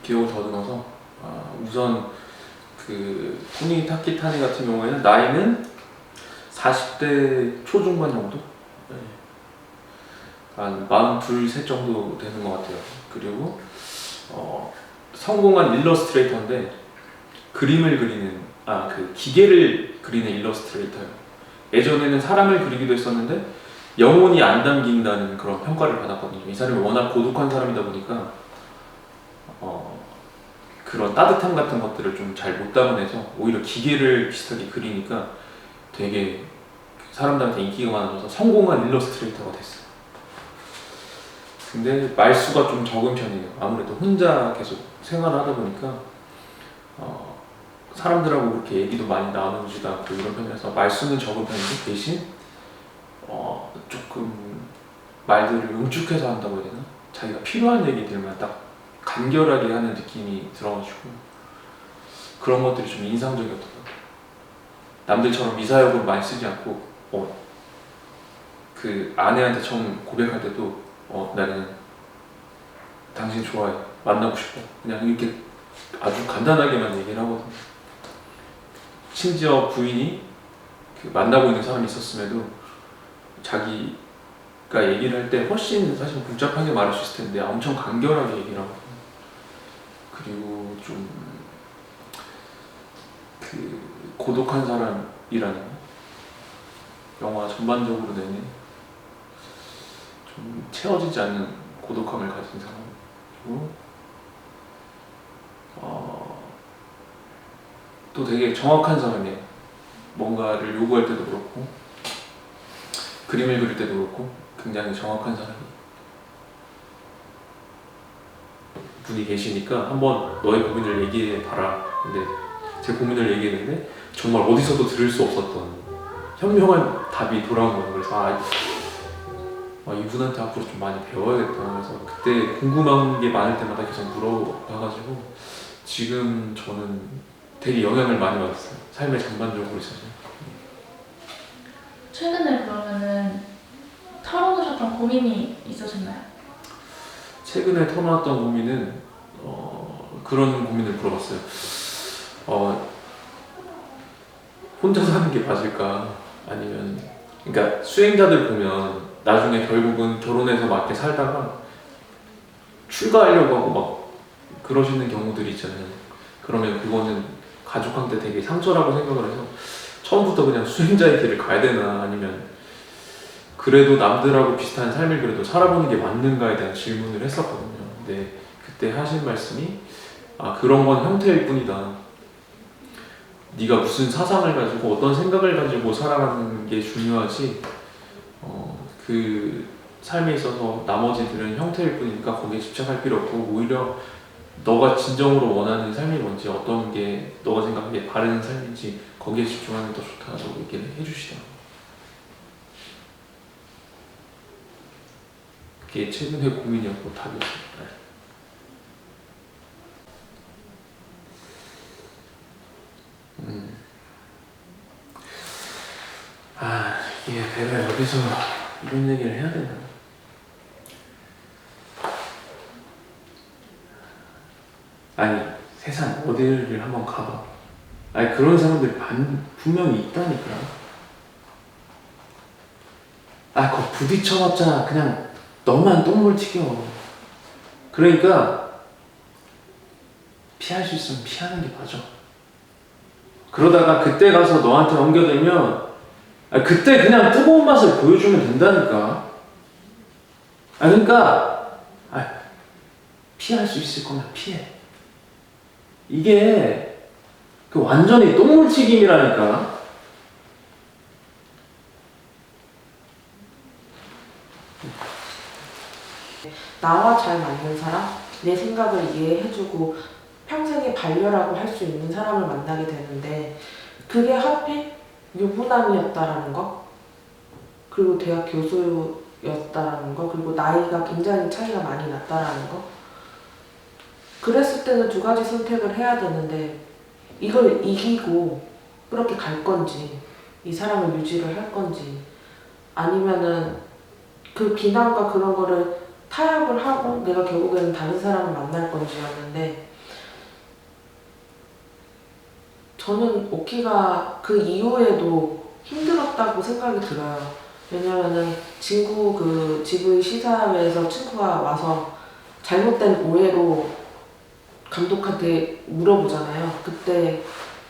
기억을 더듬어서 우선 그 토니 타키타니 같은 경우에는 나이는 40대 초중반 정도? 네. 한 42, 3 정도 되는 것 같아요. 그리고 성공한 일러스트레이터인데 그림을 그리는 그 기계를 그리는 일러스트레이터예요. 예전에는 사람을 그리기도 했었는데 영혼이 안 담긴다는 그런 평가를 받았거든요. 이 사람이 워낙 고독한 사람이다 보니까 그런 따뜻함 같은 것들을 좀 잘 못 담아내서 오히려 기계를 비슷하게 그리니까 되게 사람들한테 인기가 많아져서 성공한 일러스트레이터가 됐어요. 근데 말수가 좀 적은 편이에요. 아무래도 혼자 계속 생활을 하다 보니까 사람들하고 그렇게 얘기도 많이 나누지도 않고 이런 편이라서 말수는 적은 편인데 대신 조금 말들을 응축해서 한다고 해야 되나? 자기가 필요한 얘기들만 딱 간결하게 하는 느낌이 들어가지고 그런 것들이 좀 인상적이었던 것 같아요. 남들처럼 미사역을 많이 쓰지 않고 그 아내한테 처음 고백할 때도 나는 당신 좋아해, 만나고 싶어, 그냥 이렇게 아주 간단하게만 얘기를 하거든요. 심지어 부인이 그 만나고 있는 사람이 있었음에도 자기가 얘기를 할 때 훨씬 사실 복잡하게 말할 수 있을 텐데 엄청 간결하게 얘기를 하거든요. 그리고 좀 그 고독한 사람이라는 영화 전반적으로 내는 좀 채워지지 않는 고독함을 가진 사람, 그리고 또 되게 정확한 사람이에요. 뭔가를 요구할 때도 그렇고 그림을 그릴 때도 그렇고 굉장히 정확한 사람이에요. 분이 계시니까 한번 너의 고민을 얘기해봐라. 근데 제 고민을 얘기했는데 정말 어디서도 들을 수 없었던 현명한 답이 돌아온 거예요. 그래서 이분한테 앞으로 좀 많이 배워야겠다. 그래서 그때 궁금한 게 많을 때마다 계속 물어봐가지고 지금 저는 되게 영향을 많이 받았어요. 삶의 전반적으로 있어서. 최근에 그러면은 털어놓으셨던 고민이 있으셨나요? 최근에 털어놨던 고민은 그런 고민을 물어봤어요. 혼자 사는 게 맞을까? 아니면 그러니까 수행자들 보면 나중에 결국은 결혼해서 막 이렇게 살다가 출가하려고 하고 막 그러시는 경우들이 있잖아요. 그러면 그거는 가족한테 되게 상처라고 생각을 해서 처음부터 그냥 수행자의 길을 가야 되나, 아니면 그래도 남들하고 비슷한 삶을 그래도 살아보는 게 맞는가에 대한 질문을 했었거든요. 근데 그때 하신 말씀이 그런 건 형태일 뿐이다. 네가 무슨 사상을 가지고 어떤 생각을 가지고 살아가는 게 중요하지 그 삶에 있어서 나머지들은 형태일 뿐이니까 거기에 집착할 필요 없고 오히려 너가 진정으로 원하는 삶이 뭔지, 어떤 게 너가 생각하기에 바른 삶인지 거기에 집중하는 게 더 좋다고 얘기를 해주시더라고요. 그게 최근의 고민이었고 답이었어요. 이게 내가 여기서 이런 얘기를 해야 되나? 아니, 세상 어디를 한번 가봐. 그런 사람들 분명히 있다니까. 거 부딪혀봤자 그냥 너만 똥물 튀겨. 그러니까 피할 수 있으면 피하는 게 맞아. 그러다가 그때 가서 너한테 엉겨들면 그때 그냥 뜨거운 맛을 보여주면 된다니까. 그러니까 피할 수 있을 거면 피해. 이게 그 완전히 똥물튀김이라니까. 나와 잘 맞는 사람, 내 생각을 이해해주고 평생의 반려라고 할 수 있는 사람을 만나게 되는데 그게 하필 유부남이었다라는 거, 그리고 대학 교수였다라는 거, 그리고 나이가 굉장히 차이가 많이 났다라는 거. 그랬을 때는 두 가지 선택을 해야 되는데 이걸 이기고 그렇게 갈 건지, 이 사람을 유지를 할 건지, 아니면은 그 비난과 그런 거를 타협을 하고 내가 결국에는 다른 사람을 만날 건지였는데 저는 오키가 그 이후에도 힘들었다고 생각이 들어요. 왜냐면은 친구 그 GV 시사회에서 친구가 와서 잘못된 오해로 감독한테 물어보잖아요. 그때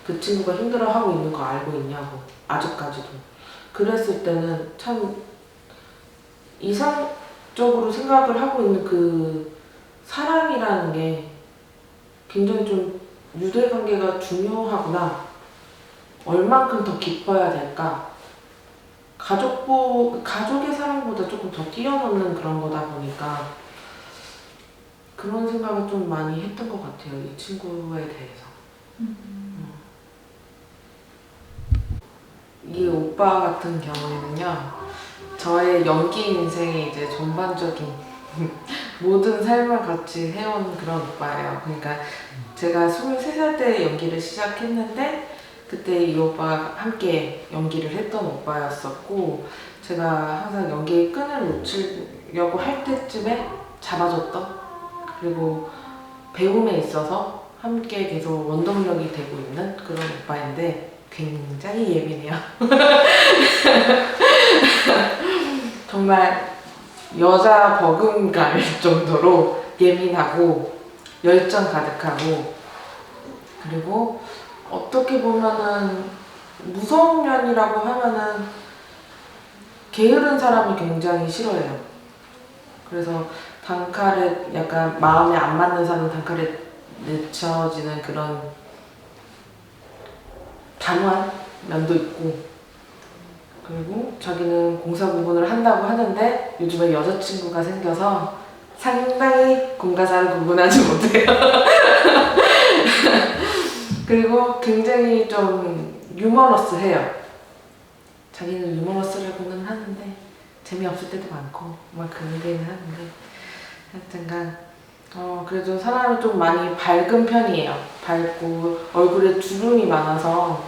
그 친구가 힘들어하고 있는 거 알고 있냐고. 아직까지도. 그랬을 때는 참 이상적으로 생각을 하고 있는 그 사랑이라는 게 굉장히 좀 유대관계가 중요하구나. 얼만큼 더 깊어야 될까? 가족의 사랑보다 조금 더 뛰어넘는 그런 거다 보니까 그런 생각을 좀 많이 했던 것 같아요. 이 친구에 대해서. 이 오빠 같은 경우에는요, 저의 연기 인생의 이제 전반적인 모든 삶을 같이 해온 그런 오빠예요. 그러니까 제가 23살 때 연기를 시작했는데 그때 이 오빠가 함께 연기를 했던 오빠였었고, 제가 항상 연기의 끈을 놓치려고 할 때쯤에 잡아줬던, 그리고 배움에 있어서 함께 계속 원동력이 되고 있는 그런 오빠인데 굉장히 예민해요. 정말 여자 버금갈 정도로 예민하고 열정 가득하고, 그리고 어떻게 보면은 무서운 면이라고 하면은 게으른 사람이 굉장히 싫어해요. 그래서 단칼에 약간 마음에 안 맞는 사람 단칼에 내쳐지는 그런 단호한 면도 있고, 그리고 자기는 공사 구분을 한다고 하는데 요즘에 여자친구가 생겨서 상당히 공과사를 구분하지 못해요. 그리고 굉장히 좀 유머러스해요. 자기는 유머러스라고는 하는데 재미없을 때도 많고 막 그런 데는 하는데, 하여튼간 그래도 사람이 좀 많이 밝은 편이에요. 밝고 얼굴에 주름이 많아서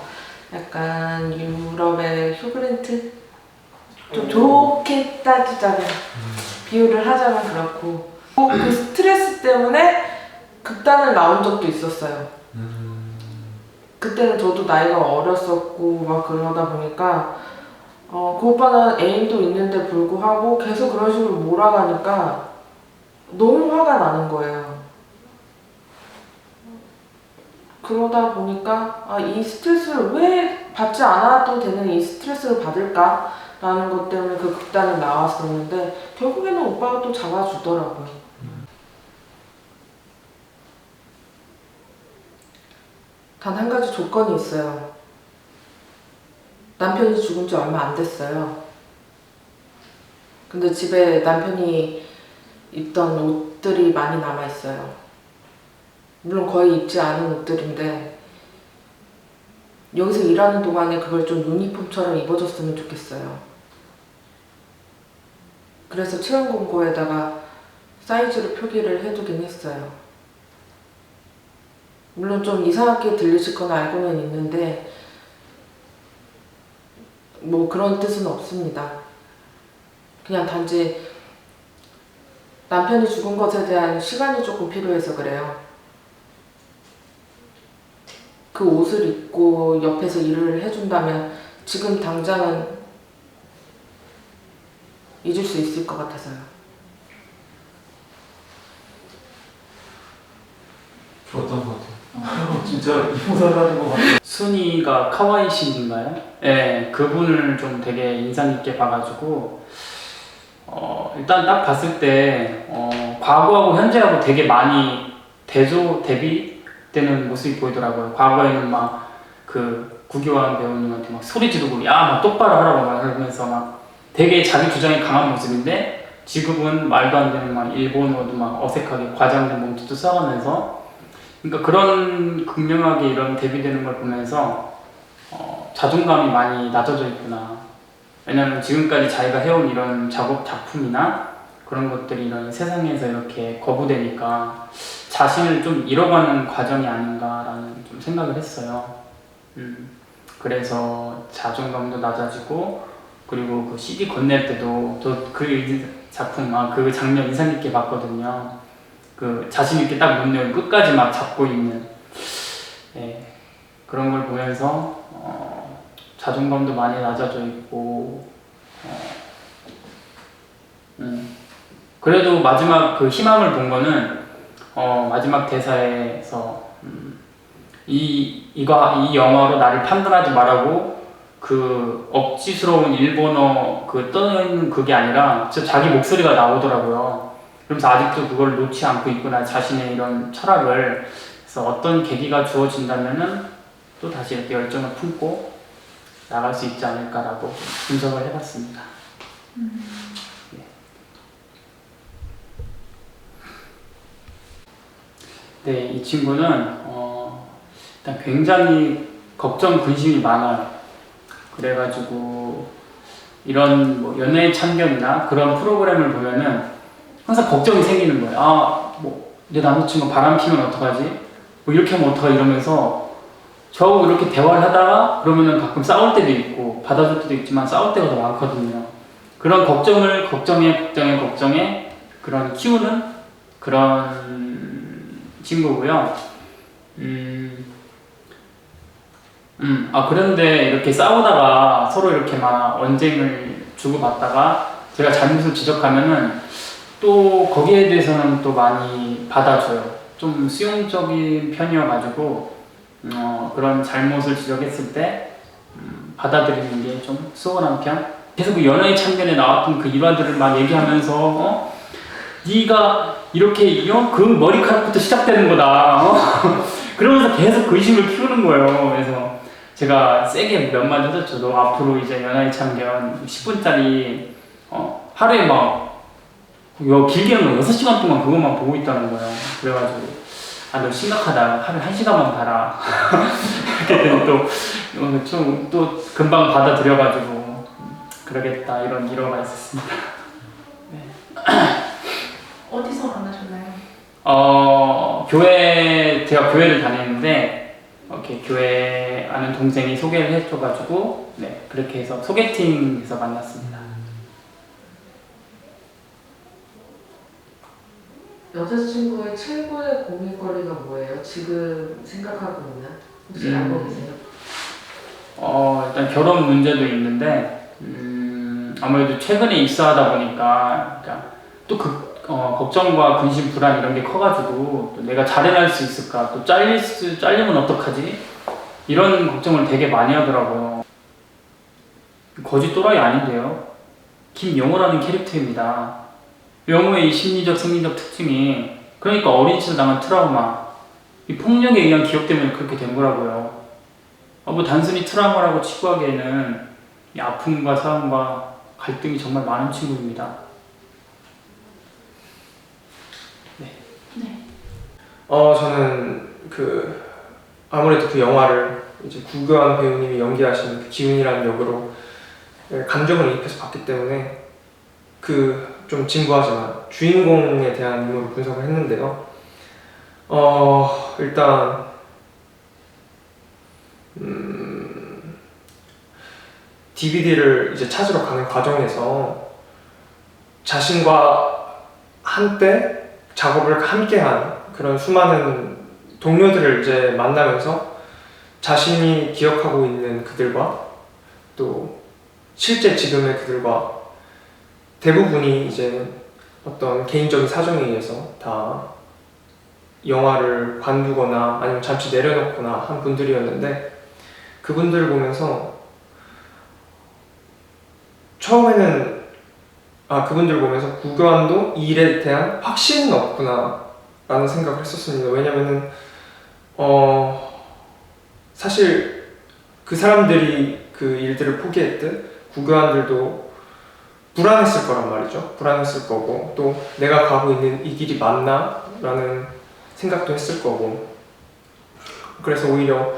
약간 유럽의 휴그랜트? 좀 좋게 따지자면, 비유를 하자면 그렇고, 그 스트레스 때문에 극단을 나온 적도 있었어요. 그때는 저도 나이가 어렸었고 막 그러다 보니까 그 오빠는 애인도 있는데 불구하고 계속 그런 식으로 몰아가니까 너무 화가 나는 거예요. 그러다 보니까 이 스트레스를 왜 받지 않아도 되는 이 스트레스를 받을까? 라는 것 때문에 그 극단을 나왔었는데 결국에는 오빠가 또 잡아주더라고요. 단 한 가지 조건이 있어요. 남편이 죽은 지 얼마 안 됐어요. 근데 집에 남편이 입던 옷들이 많이 남아있어요. 물론 거의 입지 않은 옷들인데 여기서 일하는 동안에 그걸 좀 유니폼처럼 입어줬으면 좋겠어요. 그래서 채용 공고에다가 사이즈를 표기를 해두긴 했어요. 물론 좀 이상하게 들리실 건 알고는 있는데 뭐 그런 뜻은 없습니다. 그냥 단지 남편이 죽은 것에 대한 시간이 조금 필요해서 그래요. 그 옷을 입고 옆에서 일을 해준다면 지금 당장은 잊을 수 있을 것 같아서요. 좋았던 것 같아요. 진짜 이모사라는 것 같아요. 순이가 카와이 신인가요? 네, 그분을 좀 되게 인상 깊게 봐가지고 일단 딱 봤을 때 과거하고 현재하고 되게 많이 대비되는 모습이 보이더라고요. 과거에는 막 그 구기환 배우님한테 막 소리 지르고 야, 막 똑바로 하라고 막 하면서 막 되게 자기 주장이 강한 모습인데, 지금은 말도 안 되는 막 일본어도 막 어색하게 과장된 몸짓도 써가면서, 그러니까 그런 극명하게 이런 대비되는 걸 보면서 자존감이 많이 낮아져 있구나. 왜냐면 지금까지 자기가 해온 이런 작품이나 그런 것들이 이런 세상에서 이렇게 거부되니까 자신을 좀 잃어가는 과정이 아닌가라는 좀 생각을 했어요. 그래서 자존감도 낮아지고, 그리고 그 CD 건넬 때도 저 그 작품 그 장면 인상 깊게 봤거든요. 그 자신 있게 딱 못 내고 끝까지 막 잡고 있는, 그런 걸 보면서 자존감도 많이 낮아져 있고 그래도 마지막 그 희망을 본 거는 마지막 대사에서 이 영화로 나를 판단하지 말라고 그 억지스러운 일본어 그 떠있는 그게 아니라 진짜 자기 목소리가 나오더라고요. 그러면서 아직도 그걸 놓지 않고 있구나, 자신의 이런 철학을. 그래서 어떤 계기가 주어진다면은 또 다시 이렇게 열정을 품고 나갈 수 있지 않을까라고 분석을 해봤습니다. 네, 이 친구는 일단 굉장히 걱정, 근심이 많아요. 그래가지고 이런 뭐 연애의 참견이나 그런 프로그램을 보면은 항상 걱정이 생기는 거예요. 뭐 내 남자친구 바람 피면 어떡하지? 뭐 이렇게 하면 어떡하지? 이러면서 저하고 이렇게 대화를 하다가 그러면은 가끔 싸울 때도 있고 받아줄 때도 있지만 싸울 때가 더 많거든요. 그런 걱정을 걱정에 그런 키우는 그런 친구고요. 그런데 이렇게 싸우다가 서로 이렇게 막 언쟁을 주고받다가 제가 잘못을 지적하면은 또 거기에 대해서는 또 많이 받아줘요. 좀 수용적인 편이어가지고 그런 잘못을 지적했을 때 받아들이는 게 좀 수월한 편. 계속 그 연애의 참견에 나왔던 그 일화들을 막 얘기하면서 네가 이렇게 그 머리카락부터 시작되는 거다. 그러면서 계속 의심을 키우는 거예요. 그래서 제가 세게 몇 마디 해줬죠. 너 앞으로 이제 연애의 참견 10분짜리 하루에 막 길게는 6시간 동안 그것만 보고 있다는 거예요. 그래가지고 너 심각하다. 하루에 1시간만 봐라. 이렇게 했더니 또 금방 받아들여가지고 그러겠다, 이런 위로가 있었습니다. 네. 어디서 만나셨나요? 제가 교회를 다녔는데 이렇게 교회 아는 동생이 소개를 해줘가지고 네, 그렇게 해서 소개팅에서 만났습니다. 여자친구의 최고의 고민거리가 뭐예요? 지금 생각하고 있는? 혹시 알고 계세요? 일단 결혼 문제도 있는데 아무래도 최근에 입사하다 보니까 또 걱정과 근심, 불안 이런 게 커가지고 또 내가 잘해낼 수 있을까? 또 잘리면 어떡하지? 이런 걱정을 되게 많이 하더라고요. 거지 또라이 아닌데요. 김영호라는 캐릭터입니다. 영호의 이 심리적, 생리적 특징이 그러니까 어린 시절 당한 트라우마, 이 폭력에 의한 기억 때문에 그렇게 된 거라고요. 뭐 단순히 트라우마라고 치부하기에는 이 아픔과 사랑과 갈등이 정말 많은 친구입니다. 네. 저는 아무래도 그 영화를 이제 구교환 배우님이 연기하신 그 기훈이라는 역으로 감정을 이입해서 봤기 때문에 좀 진부하지만 주인공에 대한 인물을 분석을 했는데요. 일단 DVD를 이제 찾으러 가는 과정에서 자신과 한때 작업을 함께한 그런 수많은 동료들을 이제 만나면서 자신이 기억하고 있는 그들과 또 실제 지금의 그들과 대부분이 이제 어떤 개인적인 사정에 의해서 다 영화를 관두거나 아니면 잠시 내려놓거나 한 분들이었는데, 그분들을 보면서 처음에는 그분들을 보면서 구교환도 이 일에 대한 확신은 없구나 라는 생각을 했었습니다. 왜냐면은 사실 그 사람들이 그 일들을 포기했듯 구교환들도 불안했을 거란 말이죠. 불안했을 거고, 또 내가 가고 있는 이 길이 맞나? 라는 생각도 했을 거고, 그래서 오히려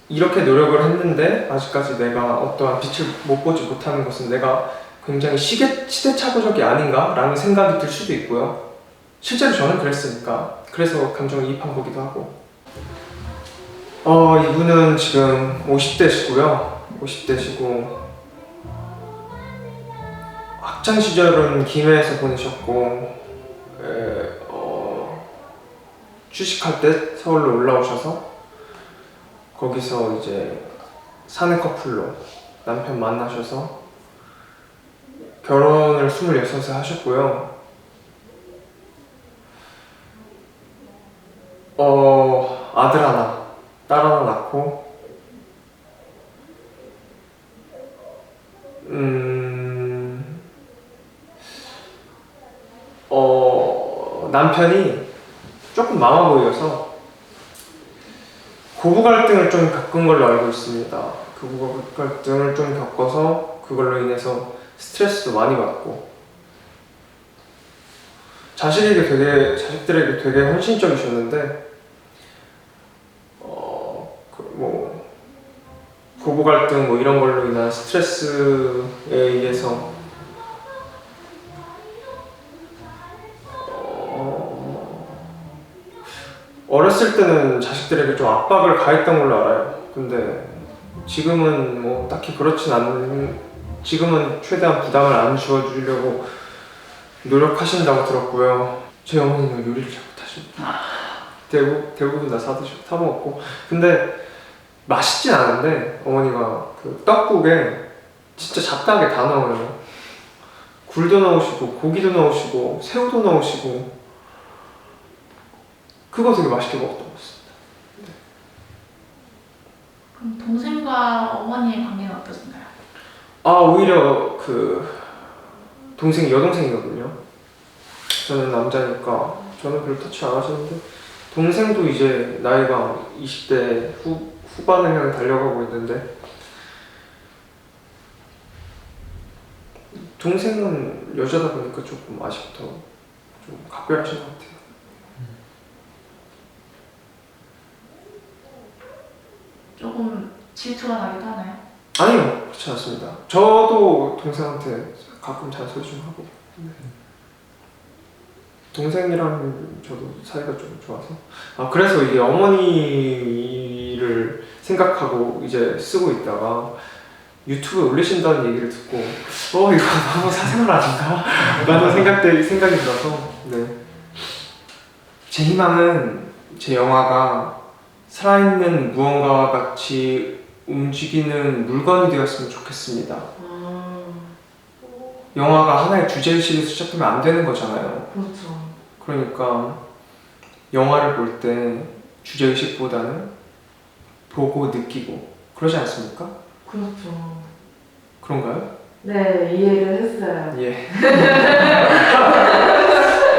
이렇게 노력을 했는데 아직까지 내가 어떠한 빛을 못 보지 못하는 것은 내가 굉장히 시대착오적이 아닌가? 라는 생각이 들 수도 있고요. 실제로 저는 그랬으니까 그래서 감정이입한 거기도 하고. 이분은 지금 50대시고요. 50대시고 학창 시절은 김해에서 보내셨고, 취직할 때 서울로 올라오셔서 거기서 이제 사내 커플로 남편 만나셔서 결혼을 26에 하셨고요. 아들 하나, 딸 하나 낳고, 남편이 조금 마마보이여서 고부 갈등을 좀 겪은 걸로 알고 있습니다. 그 고부 갈등을 좀 겪어서 그걸로 인해서 스트레스도 많이 받고, 자식들에게 되게 헌신적이셨는데, 고부 갈등 뭐 이런 걸로 인한 스트레스에 의해서 어렸을 때는 자식들에게 좀 압박을 가했던 걸로 알아요. 근데 지금은 뭐 딱히 그렇진 않는, 지금은 최대한 부담을 안 주어주려고 노력하신다고 들었고요. 제 어머니는 요리를 잘 못하십니다. 대부분 다 사 먹었고, 근데 맛있진 않은데 어머니가 그 떡국에 진짜 잡다하게 다 넣어요. 굴도 넣으시고 고기도 넣으시고 새우도 넣으시고, 그거 되게 맛있게 먹었던 것 같습니다. 그럼 동생과 어머니의 관계는 어떠신가요? 오히려 그 동생이 여동생이거든요. 저는 남자니까 저는 별로 터치 안 하셨는데, 동생도 이제 나이가 20대 후반을 향해 달려가고 있는데, 동생은 여자다 보니까 조금 아직부터 좀 각별하신 것 같아요. 조금 질투가 나기도 하나요? 아니요, 그렇지 않습니다. 저도 동생한테 가끔 잔소리 좀 하고. 동생이랑 저도 사이가 좀 좋아서. 그래서 이게 어머니를 생각하고 이제 쓰고 있다가 유튜브에 올리신다는 얘기를 듣고, 이거 너무 사생활 아닌가? 라는 생각이 들어서, 네. 제 희망은 제 영화가 살아있는 무언가와 같이 움직이는 물건이 되었으면 좋겠습니다. 영화가 하나의 주제의식에서 시작하면 안 되는 거잖아요. 그렇죠. 그러니까 영화를 볼 때 주제의식보다는 보고 느끼고 그러지 않습니까? 그렇죠. 그런가요? 네, 이해를 했어요. 예.